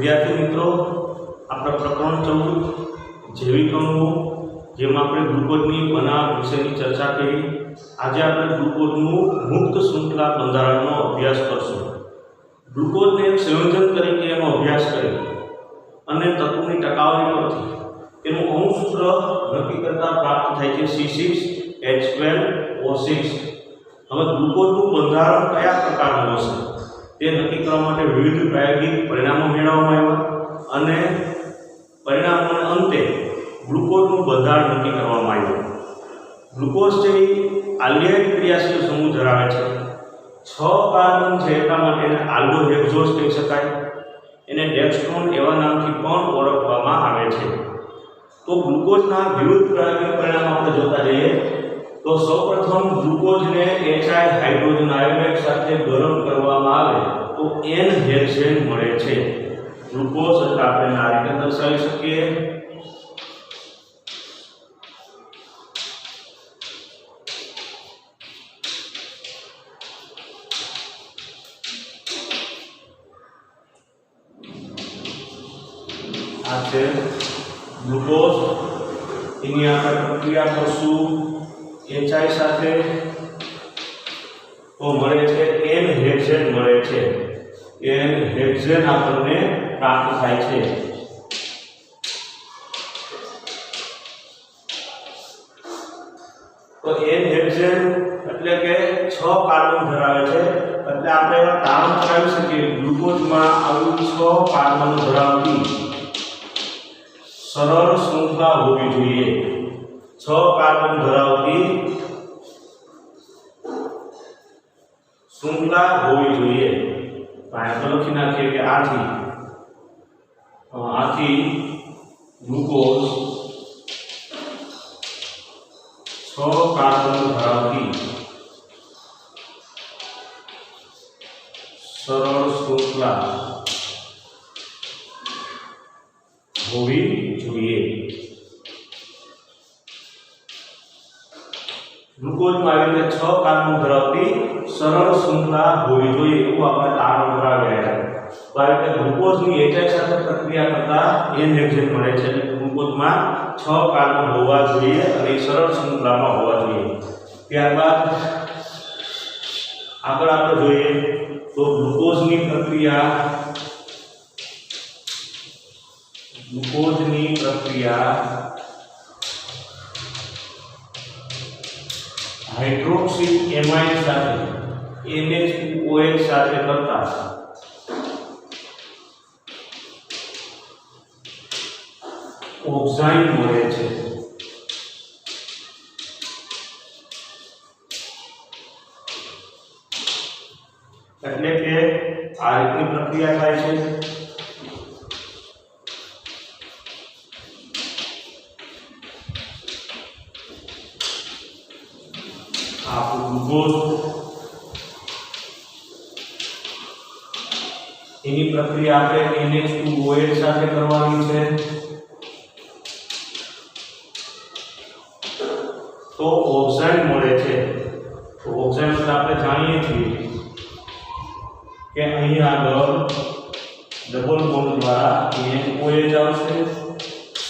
विद्यार्थी मित्रों, આપણે પ્રકરણ 14 જૈવિક અણુઓ જેમાં આપણે ગ્લુકોઝની બનાવટ વિશેની ચર્ચા કરી। આજે આપણે ગ્લુકોઝનું મુક્ત શૃંખલા બંધારણનો અભ્યાસ કરશું। ગ્લુકોઝને એક સંયોજન તરીકે એનો અભ્યાસ કરી અને તત્વોની ટકાવારી પરથી તેનું અણુ સૂત્ર નક્કી કરતા પ્રાપ્ત થાય છે C6H12O6। હવે ગ્લુકોઝનું બંધારણ કયા પ્રકારનું હશે તે નક્કી કરવા માટે વિવિધ પ્રાયોગિક પરિણામો મેળવવામાં આવ્યા અને પરિણામોના અંતે ગ્લુકોઝનું બંધારણ નક્કી કરવામાં આવ્યું। ગ્લુકોઝ છે એ આલ્ડિહાઇડ ક્રિયાશીલ સમૂહ ધરાવે છે। 6 કાર્બન છે એટલા માટે એને આલ્ડોહેક્ઝોઝ કહી શકાય। એને ડેક્સ્ટ્રોન એવા નામથી પણ ઓળખવામાં આવે છે। તો ગ્લુકોઝના વિવિધ પ્રાયોગિક પરિણામો આપણે જોતા જઈએ તો સૌપ્રથમ ગ્લુકોઝને HI હાઇડ્રોજન આયોડાઇડ સાથે ગરમ કરવામાં આવે તો N હેક્સેન મળે છે। ગ્લુકોઝ એટલે આપણે આ રીતે દર્શાવી શકીએ। આ છે ગ્લુકોઝ, એની આપણે પ્રક્રિયા કરશું HI સાથે તો મળે છે N હેક્સેન મળે છે। N હેક્સેન આપણને પ્રાપ્ત થાય છે। તો N હેક્સેન એટલે કે 6 કાર્બન ધરાવે છે, એટલે આપણે એવા તારણ કરાવી શકીએ ગ્લુકોઝમાં આવી 6 કાર્બન ધરાવતી સરળ શૃંખલા હોવી જોઈએ। 6 કાર્બન ધરાવતી શૃંખલા હોવી જોઈએ। અહીંયા લખી નાખીએ કે આથી ગ્લુકોઝ 6 કાર્બન ધરાવતી સરળ શૃંખલા હોવી જોઈએ। ગ્લુકોઝમાં આવી રીતે 6 કાર્બન ધરાવતી સરળ શૃંખલા હોવી જોઈએ એવું આપણે તારણ કરાવ્યા છે। તો આ રીતે ગ્લુકોઝની HI સાથે પ્રક્રિયા કરતા N હેક્સેન મળે છે, એટલે ગ્લુકોઝમાં 6 કાર્બન હોવા જોઈએ અને સરળ શૃંખલામાં હોવા જોઈએ। ત્યારબાદ આગળ આપણે જોઈએ તો ગ્લુકોઝની પ્રક્રિયા હાઇડ્રોક્સી એમાઇડ સાથે NH2OH સાથે કરતા ઓક્સાઇડ મળે છે। એટલે કે આ રીતની પ્રક્રિયા થાય છે। ગ્લુકોઝ એની પ્રક્રિયા આપણે NH2OH સાથે કરવાની છે તો ઓક્સાઇડ મળે છે। તો ઓક્સાઇડ એટલે આપણે જાણીએ છીએ કે અહીં આગળ ડબલ બોન્ડ દ્વારા NOH આવશે,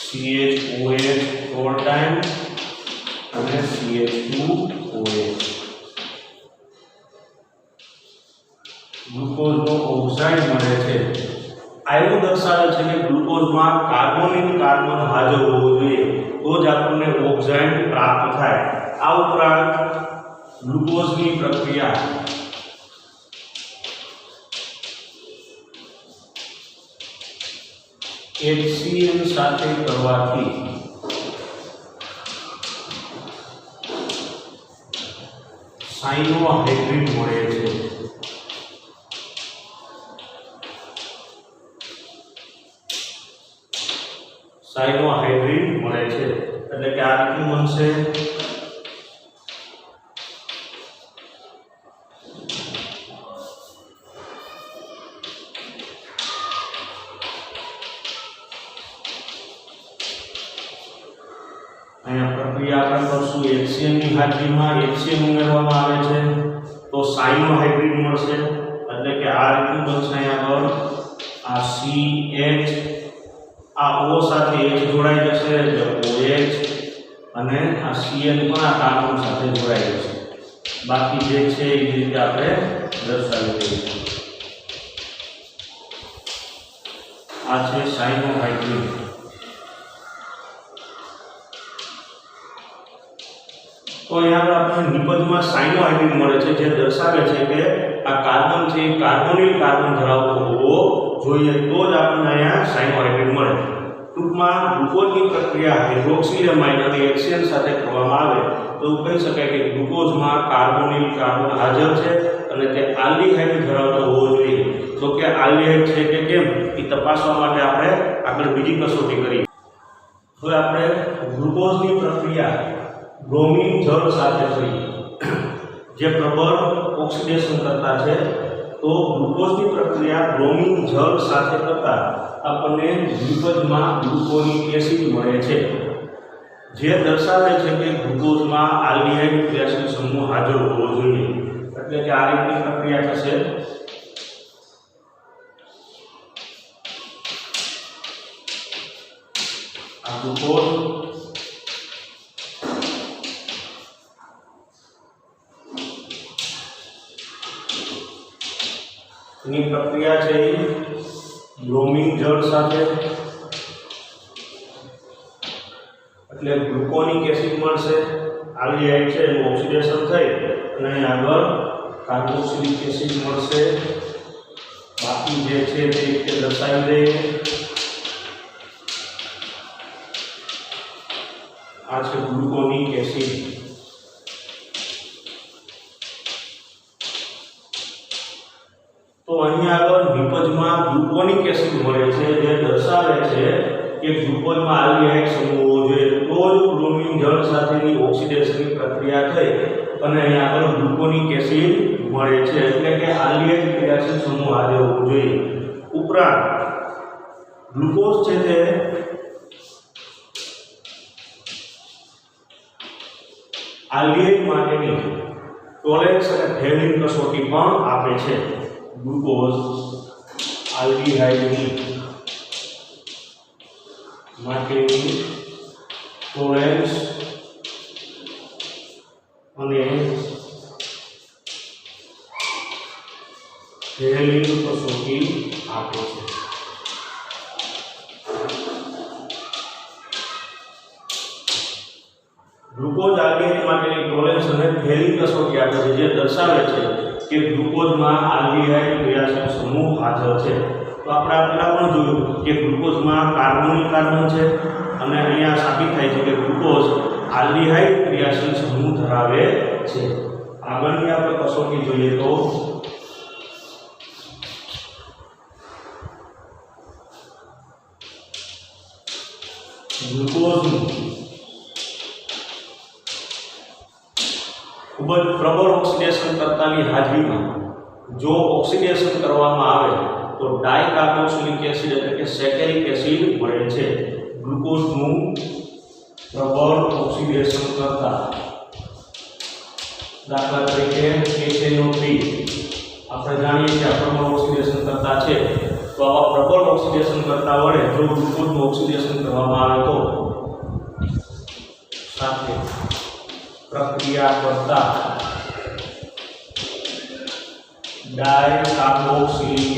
CHOH 4 ટાઈમ અને CH2OH। ગ્લુકોઝનો ઓક્સાઇડ મળે છે। આ એવું દર્શાવે છે કે ગ્લુકોઝમાં કાર્બોનિક કાર્બન હાજર હોવો જોઈએ તો જ આપણને ઓક્સાઇડ પ્રાપ્ત થાય। આ ઉપરાંત ગ્લુકોઝની પ્રક્રિયા HCl સાથે કરવાથી સાયનોહાઇડ્રિન મળે છે। સાયનોહાઇડ્રિન મળે છે એટલે કે આ રીતનું બનશે। અહીંયા પ્રક્રિયા આપણે કરશું HCl ની હાજરીમાં HCl ઉમેરવામાં આવે છે તો સાયનોહાઇડ્રિન મળશે, એટલે કે આ રીતનું બનશે। અહીંયા આગળ આ CH આ O સાથે H જોડાઈ જશે એટલે OH અને આ Cl પણ આ કાર્બન સાથે જોડાઈ જશે બાકી જે છે એ રીતે આપણે દર્શાવી દઈશું આ છે સાયનોહાઇડ્રિન તો અહીંયા આપણે નિપજમાં સાયનોહાઇડ્રિન મળે છે જે દર્શાવે છે કે આ કાર્બન છે એ કાર્બોનિલ કાર્બન ધરાવતો હોવો જોઈએ તો જ આપણને અહીંયા સાયનોહાઇડ્રિન મળે ટૂંકમાં ગ્લુકોઝની પ્રક્રિયા હાઇડ્રોક્સિલેમાઇન અને HCl સાથે કરવામાં આવે તો કહી શકાય કે ગ્લુકોઝમાં કાર્બોનિલ કાર્બન હાજર છે અને તે આલ્ડીહાઇડ ધરાવતો હોવો જોઈએ તો કે આલ્ડીહાઇડ છે કે કેમ એ તપાસવા માટે આપણે આગળ બીજી કસોટી કરી હવે આપણે ગ્લુકોઝની પ્રક્રિયા બ્રોમિન જળ સાથે કરી જે પ્રબળ ઓક્સિડેશન કરતા છે તો ગ્લુકોઝની પ્રક્રિયા બ્રોમિન જળ સાથે કરતા આપણને ગ્લુકોઝમાં ગ્લુકોનિક એસિડ મળે છે જે દર્શાવે છે કે ગ્લુકોઝમાં આલ્ડીહાઇડ ક્રિયાશીલ સમૂહ હાજર હોવો જોઈએ એટલે કે આ રીતની પ્રક્રિયા થશે આ ગ્લુકોઝ ની પ્રક્રિયા છે બ્રોમિન જળ સાથે એટલે ગ્લુકોનિક એસિડ મળશે આલ્ડીહાઇડ છે એનું ઓક્સિડેશન થઈ અને આગળ કાર્બોક્સિલિક એસિડ મળશે બાકી જે છે તે દર્શાવી દઈએ આ છે ગ્લુકોનિક એસિડ તો અહીંયા આગળ નિપજમાં ગ્લુકોનિક એસિડ મળે છે જે દર્શાવે છે કે ગ્લુકોઝમાં આલ્ડીહાઇડ સમૂહ હોવો જોઈએ તો જ બ્રોમિન જળ સાથેની ઓક્સિડેશનની પ્રક્રિયા થઈ અને અહીંયા આગળ ગ્લુકોનિક એસિડ મળે છે એટલે કે આલ્ડીહાઇડ ક્રિયાશીલ સમૂહ હાજર હોવો જોઈએ ઉપરાંત ગ્લુકોઝ છે તે આલ્ડીહાઇડ માટેની ટોલેન્સ અને ફેલિન કસોટી પણ આપે છે ગ્લુકોઝ આલ્ડીહાઇડની માટેની ટોલેન્સ અને ફેલિન કસોટી આપે છે ગ્લુકોઝ આલ્ડીહાઇડ માટેની ટોલેન્સ અને ફેલિન કસોટી આપે છે જે દર્શાવે છે કે ગ્લુકોઝમાં આલ્ડીહાઇડ ક્રિયાશીલ સમૂહ હાજર છે તો આપણે પહેલા પણ જોયું કે ગ્લુકોઝમાં કાર્બોનિલ કાર્બન છે અને અહીંયા સાબિત થાય છે કે ગ્લુકોઝ આલ્ડીહાઇડ ક્રિયાશીલ સમૂહ ધરાવે છે આગળની આપણે કસોટી જોઈએ તો ગ્લુકોઝનું ખૂબ જ પ્રબળ ઓક્સિડેશન કરતાની હાજરીમાં જો ઓક્સિડેશન કરવામાં આવે તો ડાયકાર્બોક્સિલિક એસિડ એટલે કે સેકેરિક એસિડ મળે છે ગ્લુકોઝનું પ્રબળ ઓક્સિડેશન કરતા દાખલા તરીકે HNO3 આપણે જાણીએ છીએ પ્રબળ ઓક્સિડેશન કરતા છે તો આવા પ્રબળ ઓક્સિડેશન કરતા વડે જો ગ્લુકોઝનું ઓક્સિડેશન કરવામાં આવે તો સાથે પ્રક્રિયા કરતા ડાયકાર્બોક્સિલિક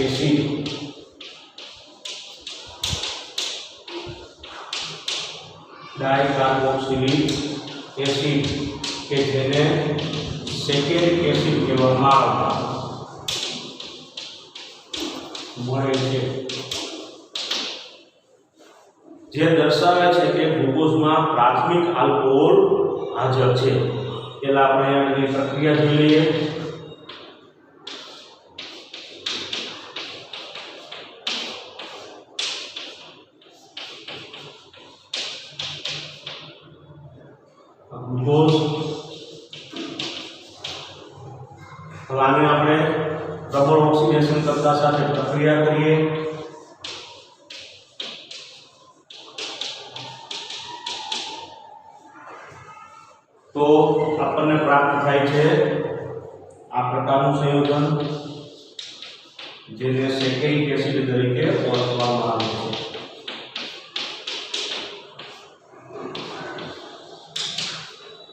એસિડ કે જેને સેકેરિક એસિડ કહેવામાં આવે મળે છે જે દર્શાવે છે કે ગ્લુકોઝમાં પ્રાથમિક આલ્કોહોલ હાજર છે પહેલા આપણે આની પ્રક્રિયા જોઈ લઈએ ગ્લુકોઝ આને આપણે પ્રબળ ઓક્સિડેશન કરતા સાથે પ્રક્રિયા કરીએ તો આપણને પ્રાપ્ત થાય છે આ પ્રકારનું સંયોજન જેને સેકેરિક એસિડ તરીકે ઓળખવામાં આવે છે।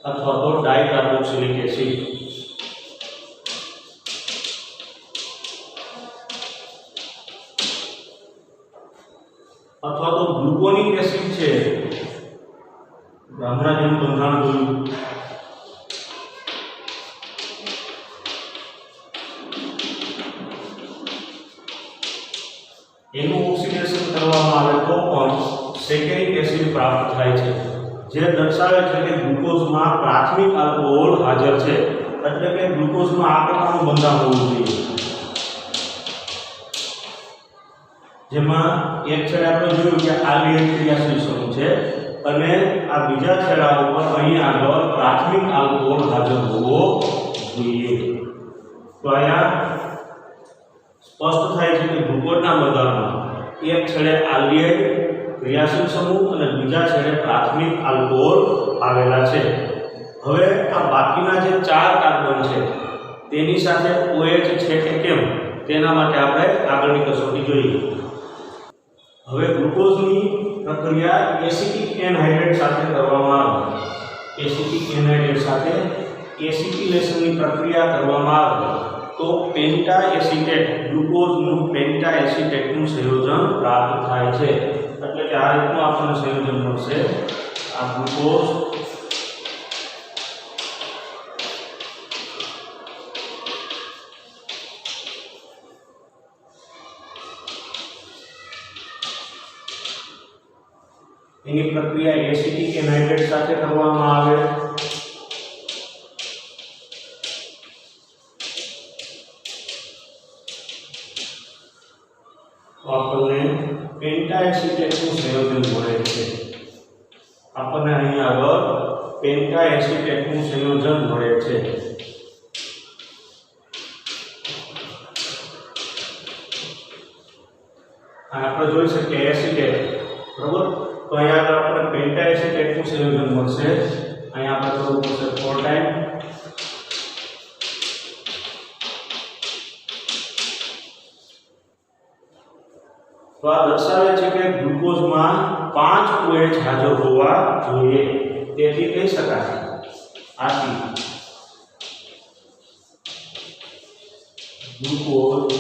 અથવા તો ડાઇકાર્બોક્સિલિક એસિડ। અથવા તો ગ્લુકોનિક એસિડ છે, હમણાં જેનું બંધારણ જોયું, એનું ઓક્સિડેશન કરવામાં આવે તો પણ સેકેરિક એસિડ પ્રાપ્ત થાય છે, જે દર્શાવે છે કે ગ્લુકોઝમાં પ્રાથમિક આલ્કોહોલ હાજર છે, એટલે કે ગ્લુકોઝનું આ પ્રકારનું બંધારણ હોવું જોઈએ, જેમાં એક છેડે આપણે જોયું કે આલ્ડિહાઇડ ક્રિયાશીલ સમૂહ છે અને આ બીજા છેડા ઉપર અહીં આગળ પ્રાથમિક આલ્કોહોલ હાજર હોવો જોઈએ। તો અહીંયા સ્પષ્ટ થાય છે કે ગ્લુકોઝના બંધારણમાં એક છેડે આલ્ડિહાઇડ ક્રિયાશીલ સમૂહ અને બીજા છેડે પ્રાથમિક આલ્કોહોલ આવેલા છે। હવે આ બાકીના જે 4 કાર્બન છે તેની સાથે OH છે કે કેમ તેના માટે આપણે આગળની કસોટી જોઈએ। હવે ગ્લુકોઝની પ્રક્રિયા એસિટિક એનહાઇડ્રેટ સાથે કરવામાં આવે, એસિટિક એનહાઇડ્રેટ સાથે એસિટિલેશનની પ્રક્રિયા કરવામાં આવે તો પેન્ટા એસિટેટ, ગ્લુકોઝનું પેન્ટા એસિટેટનું સંયોજન પ્રાપ્ત થાય છે, એટલે કે આ રીતનું આપણને સંયોજન મળશે। આ ગ્લુકોઝ એની પ્રક્રિયા એસિટિક એનહાઇડ્રેટ સાથે કરવામાં આવે તો આપણને પેન્ટા એસિટેટનું સંયોજન મળે છે। આપણને અહીં આગળ પેન્ટા એસિટેટનું સંયોજન મળે છે। આપણે જોઈ શકીએ એસિટેટ, બરોબર, તો અહીંયા આગળ આપણે પેન્ટા એસિટેટનું સંયોજન મળશે। અહીંયા આપણે થોડું મળશે 4 ટાઈમ, તો આ દર્શાવે છે કે ગ્લુકોઝમાં 5 OH હાજર હોવા જોઈએ, તેથી કહી શકાય આથી ગ્લુકોઝ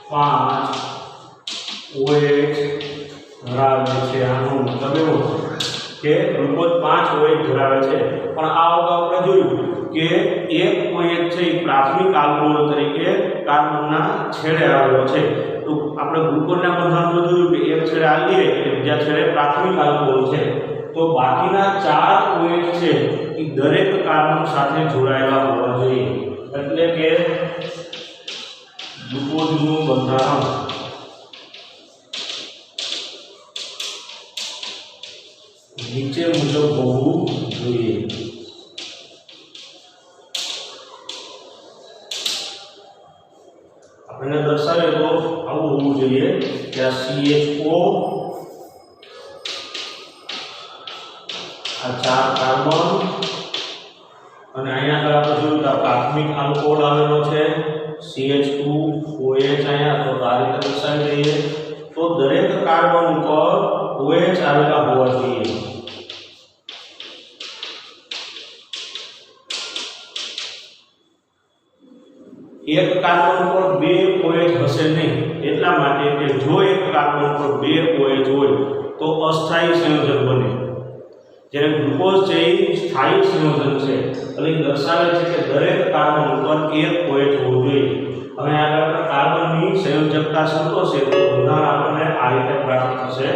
5 OH ધરાવે છે। આનો મતલબ એવો કે ગ્લુકોઝ 5 OH ધરાવે છે, પણ આ અગાઉ આપણે જોયું કે એક OH છે એ પ્રાથમિક આલ્કોહોલ તરીકે કાર્બનના છેડે આવેલો છે। તો આપણે ગ્લુકોઝના બંધારણમાં જોયું કે એક છેડે આલ્ડિહાઇડ અને બીજા છેડે પ્રાથમિક આલ્કોહોલ છે, તો બાકીના 4 OH છે એ દરેક કાર્બન સાથે જોડાયેલા હોવા જોઈએ, એટલે કે ગ્લુકોઝનું બંધારણ નીચે મુજબ હોવું જોઈએ। આપણે દર્શાવે તો આવું હોવું જોઈએ કે આ CHO, આ 4 કાર્બન અને અહીંયા આગળ આપણે જોયું કે પ્રાથમિક આલ્કોહોલ આવેલો છે CH2OH, અહીંયા તો આ રીતે દર્શાવી દઈએ તો દરેક કાર્બન ઉપર OH આવેલા હોવા જોઈએ। એક કાર્બન પર 2 OH હશે નહીં, એટલા માટે કે જો એક કાર્બન પર 2 OH હોય તો અસ્થાયી સંયોજન બને, જ્યારે ગ્લુકોઝ છે એ સ્થાયી સંયોજન છે, એટલે દર્શાવે છે કે દરેક કાર્બન ઉપર 1 OH હોવું જોઈએ। હવે આગળ કાર્બનની સંયોજકતા સંતોષે તો બંધારણ આપણને આ રીતે પ્રાપ્ત થશે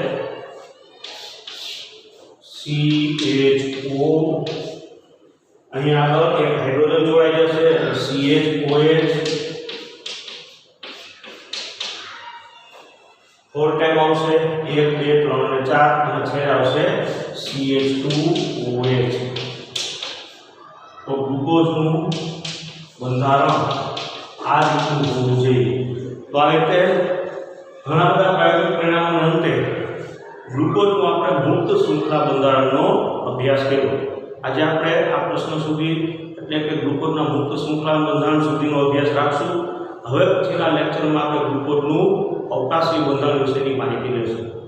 CHO, અહીં આગળ એક હાઇડ્રોજન જોડાઈ જશે CHOH, 4 ટાઈમ આવશે 1 2 3 અને 4 અને છેલ્લે આવશે CH2OH। તો ગ્લુકોઝનું બંધારણ આ રીતનું હોવું જોઈએ। તો આ રીતે ઘણા બધા પ્રાયોગિક પરિણામોના અંતે ગ્લુકોઝનું આપણે મુક્ત શૃંખલા બંધારણનો અભ્યાસ કર્યો। આજે આપણે આ પ્રશ્ન સુધી એટલે કે ગ્લુકોઝના મુક્ત શૃંખલા બંધારણ સુધીનો અભ્યાસ રાખશું। હવે પછીના લેક્ચરમાં આપણે ગ્લુકોઝનું અવકાશી બંધારણ વિશેની માહિતી લઈશું.